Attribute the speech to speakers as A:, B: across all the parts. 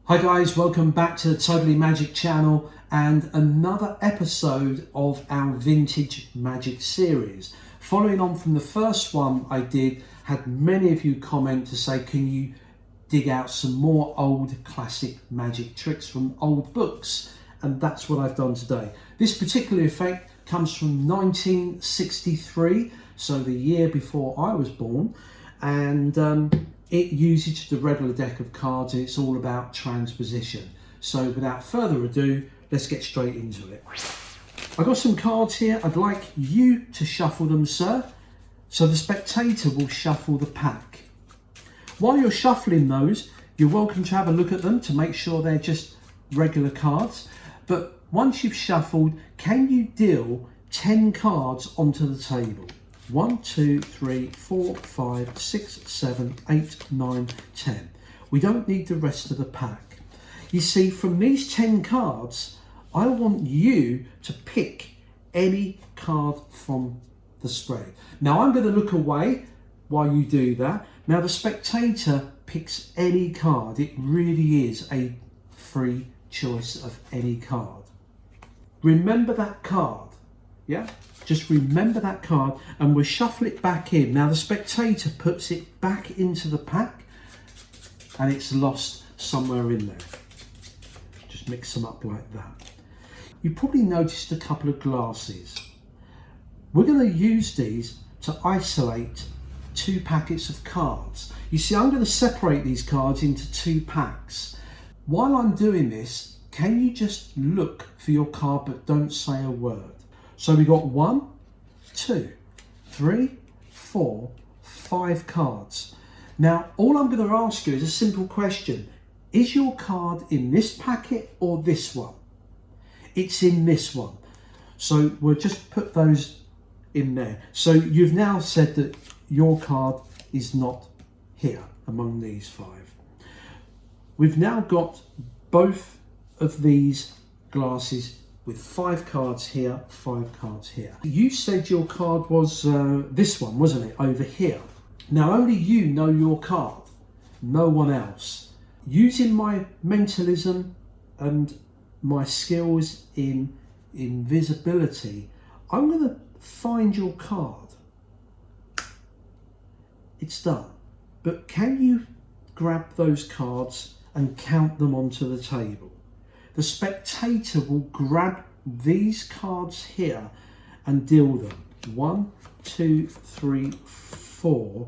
A: Hi guys, welcome back to the Totally Magic channel and another episode of our Vintage Magic series. Following on from the first one I did, had many of you comment to say, can you dig out some more old classic magic tricks from old books? And that's what I've done today. This particular effect comes from 1963, so the year before I was born, and it uses the regular deck of cards and it's all about transposition. So without further ado, let's get straight into it. I've got some cards here. I'd like you to shuffle them, sir. So the spectator will shuffle the pack. While you're shuffling those, you're welcome to have a look at them to make sure they're just regular cards. But once you've shuffled, can you deal 10 cards onto the table? 1, 2, 3, 4, 5, 6, 7, 8, 9, 10. We don't need the rest of the pack. You see, from these 10 cards, I want you to pick any card from the spread. Now, I'm going to look away while you do that. Now, the spectator picks any card. It really is a free choice of any card. Remember that card, yeah? Just remember that card and we'll shuffle it back in. Now the spectator puts it back into the pack and it's lost somewhere in there. Just mix them up like that. You probably noticed a couple of glasses. We're going to use these to isolate 2 packets of cards. You see, I'm going to separate these cards into 2 packs. While I'm doing this, can you just look for your card but don't say a word? So we got 1, 2, 3, 4, 5 cards. Now, all I'm going to ask you is a simple question. Is your card in this packet or this one? It's in this one. So we'll just put those in there. So you've now said that your card is not here among these 5. We've now got both of these glasses with 5 cards here, 5 cards here. You said your card was this one, wasn't it? Over here. Now only you know your card, no one else. Using my mentalism and my skills in invisibility, I'm going to find your card. It's done. But can you grab those cards and count them onto the table? The spectator will grab these cards here and deal them. 1, 2, 3, 4.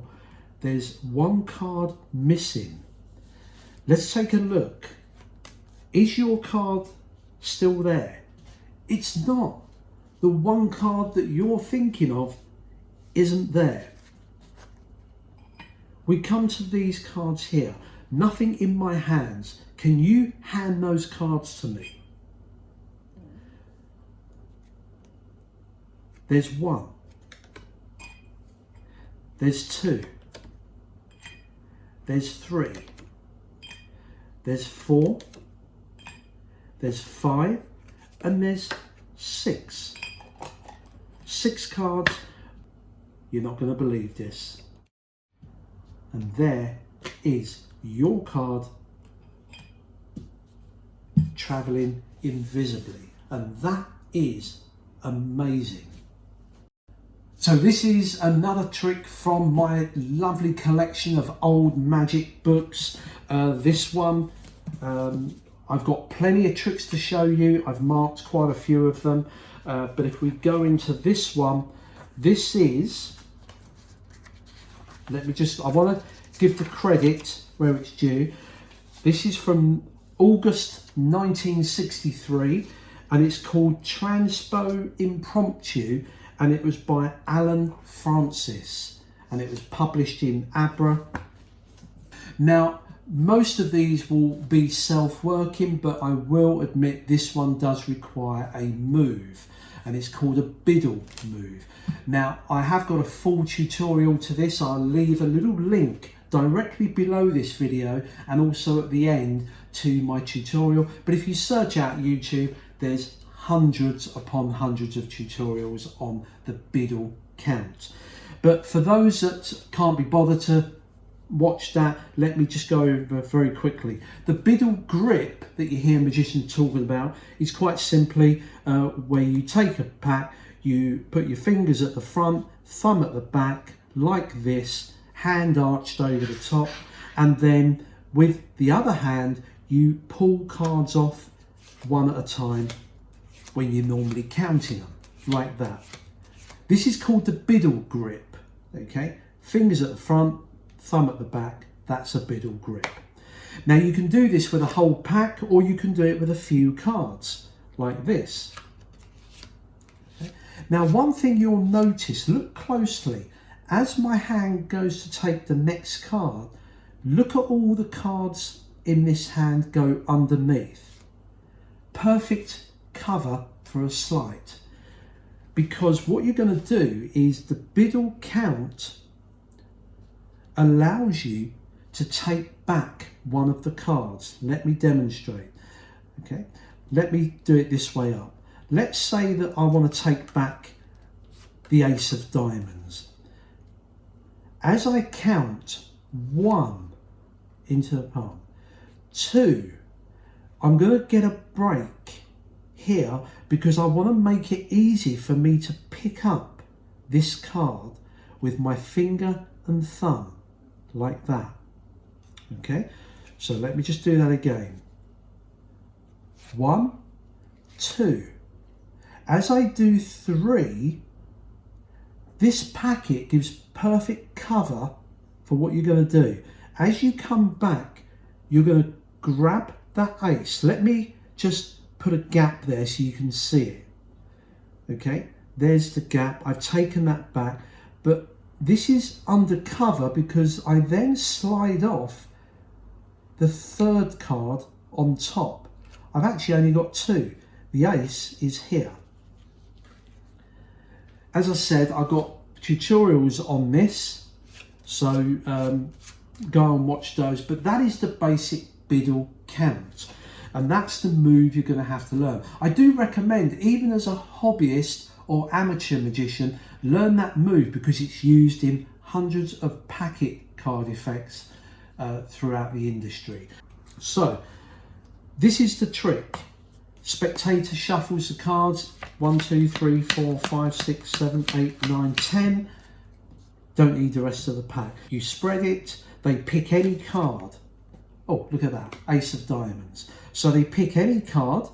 A: There's 1 card missing. Let's take a look. Is your card still there? It's not. The 1 card that you're thinking of isn't there. We come to these cards here. Nothing in my hands. Can you hand those cards to me? There's 1. There's 2. There's 3. There's 4. There's 5. And there's 6. 6 cards. You're not going to believe this. And there is your card traveling invisibly, and that is amazing. So this is another trick from my lovely collection of old magic books. This one, I've got plenty of tricks to show you. I've marked quite a few of them, but if we go into this one, this is, I want to give the credit where it's due. This is from August 1963 and it's called Transpo Impromptu, and it was by Alan Francis and it was published in Abra. Now most of these will be self-working, but I will admit this one does require a move, and it's called a Biddle move. Now I have got a full tutorial to this. I'll leave a little link directly below this video and also at the end to my tutorial, but if you search out YouTube, there's hundreds upon hundreds of tutorials on the Biddle count. But for those that can't be bothered to watched that, let me just go over very quickly. The Biddle grip that you hear magicians talking about is quite simply where you take a pack, you put your fingers at the front, thumb at the back, like this, hand arched over the top, and then with the other hand, you pull cards off one at a time when you're normally counting them, like that. This is called the Biddle grip, okay? Fingers at the front, thumb at the back, that's a Biddle grip. Now you can do this with a whole pack, or you can do it with a few cards, like this. Okay? Now one thing you'll notice, look closely, as my hand goes to take the next card, look at all the cards in this hand go underneath. Perfect cover for a sleight. Because what you're going to do is the Biddle count allows you to take back one of the cards. Let me demonstrate. Okay, let me do it this way up. Let's say that I want to take back the Ace of Diamonds. As I count 1 into the palm, 2, I'm going to get a break here because I want to make it easy for me to pick up this card with my finger and thumb, like that. Okay, so let me just do that again. 1, 2. As I do 3, this packet gives perfect cover for what you're going to do. As you come back, you're going to grab that ace. Let me just put a gap there so you can see it. Okay, there's the gap. I've taken that back, but this is undercover because I then slide off the 3rd card on top. I've actually only got 2. The ace is here. As I said, I've got tutorials on this, so go and watch those, but that is the basic Biddle count, and that's the move you're going to have to learn. I do recommend, even as a hobbyist or amateur magician, learn that move because it's used in hundreds of packet card effects throughout the industry. So this is the trick. Spectator shuffles the cards 1, 2, 3, 4, 5, 6, 7, 8, 9, 10. Don't need the rest of the pack. You spread it, they pick any card. Oh, look at that, Ace of Diamonds. So they pick any card.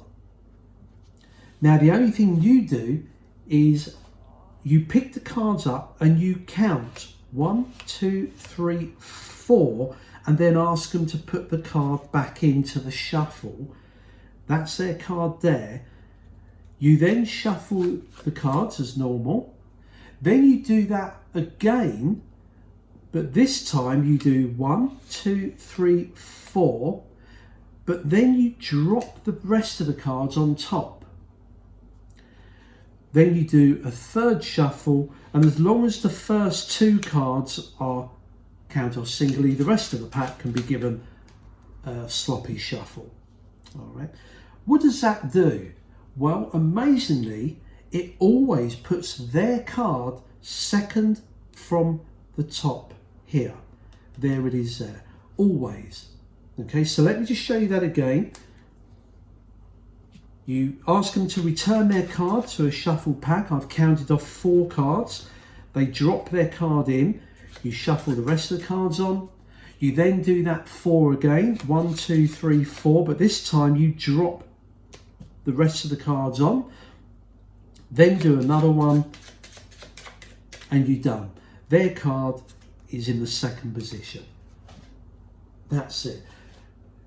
A: Now the only thing you do is you pick the cards up and you count 1, 2, 3, 4, and then ask them to put the card back into the shuffle. That's their card there. You then shuffle the cards as normal. Then you do that again, but this time you do 1, 2, 3, 4, but then you drop the rest of the cards on top. Then you do a 3rd shuffle, and as long as the first 2 cards are counted off singly, the rest of the pack can be given a sloppy shuffle. All right. What does that do? Well, amazingly, it always puts their card 2nd from the top here. There it is there, always. Okay, so let me just show you that again. You ask them to return their card to a shuffled pack. I've counted off 4 cards. They drop their card in. You shuffle the rest of the cards on. You then do that 4 again. 1, 2, 3, 4. But this time you drop the rest of the cards on. Then do another one. And you're done. Their card is in the 2nd position. That's it.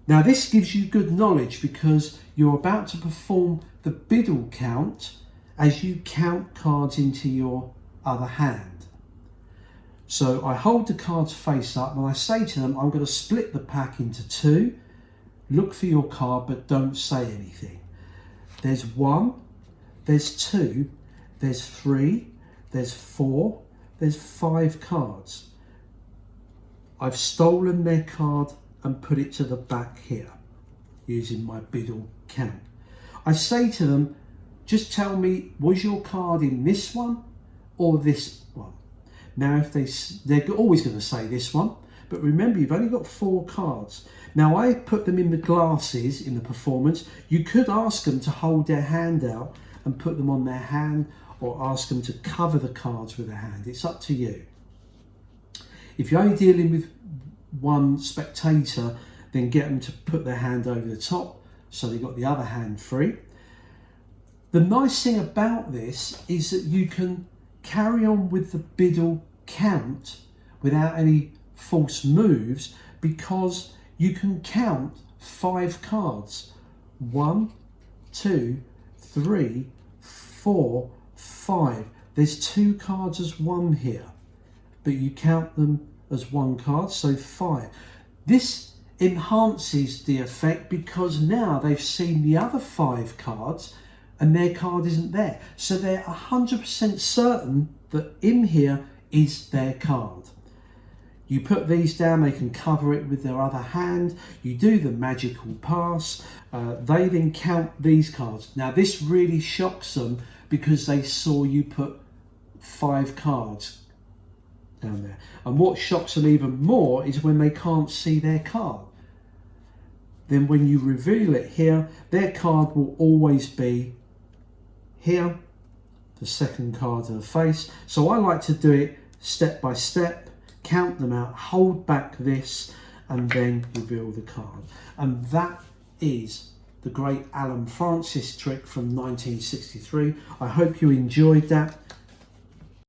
A: Now this gives you good knowledge because you're about to perform the Biddle count as you count cards into your other hand. So I hold the cards face up and I say to them, I'm going to split the pack into 2. Look for your card but don't say anything. There's 1, there's 2, there's 3, there's 4, there's 5 cards. I've stolen their card and put it to the back here using my Biddle count. I say to them, just tell me, was your card in this one or this one? Now if they're always going to say this one, But remember, you've only got 4 cards. Now, I put them in the glasses in the performance. You could ask them to hold their hand out and put them on their hand, or ask them to cover the cards with their hand. It's up to you. If you're only dealing with one spectator, then get them to put their hand over the top so they've got the other hand free. The nice thing about this is that you can carry on with the Biddle count without any false moves, because you can count 5 cards. 1, 2, 3, 4, 5. There's 2 cards as 1 here, but you count them as 1 card, so 5. This enhances the effect because now they've seen the other 5 cards and their card isn't there. So they're 100% certain that in here is their card. You put these down, they can cover it with their other hand. You do the magical pass. They then count these cards. Now this really shocks them because they saw you put 5 cards down there. And what shocks them even more is when they can't see their card. Then when you reveal it here, their card will always be here, the second card to the face. So I like to do it step by step, count them out, hold back this, and then reveal the card. And that is the great Alan Francis trick from 1963. I hope you enjoyed that.